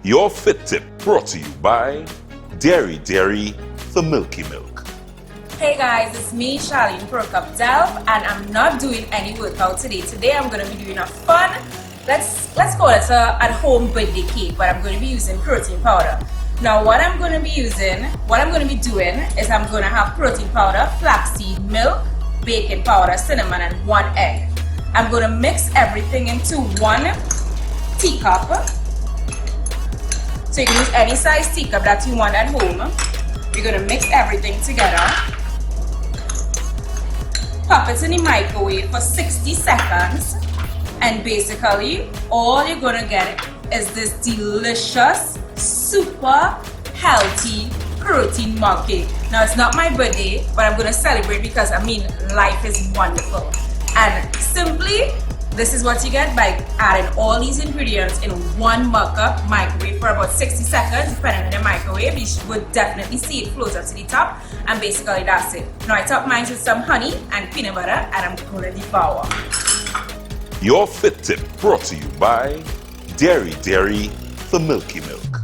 Your Fit Tip brought to you by Dairy for Milky Milk. Hey guys, it's me, Charlene Procope, Delph, and I'm not doing any workout today. Today I'm going to be doing a fun, let's call it a at-home birthday cake, but I'm going to be using protein powder. Now what I'm going to be doing is I'm going to have protein powder, flaxseed milk, baking powder, cinnamon, and 1 egg. I'm going to mix everything into 1 teacup. So you can use any size teacup that you want at home. You're going to mix everything together. Pop it in the microwave for 60 seconds. And basically, all you're going to get is this delicious, super healthy protein mug cake. Now, it's not my birthday, but I'm going to celebrate because, life is wonderful. And simply, this is what you get by adding all these ingredients in 1 mug cup, microwave for about 60 seconds, depending on the microwave. You would definitely see it float up to the top, and basically that's it. Now I top mine with some honey and peanut butter, and I'm going to devour. Your Fit Tip brought to you by Dairy for Milky Milk.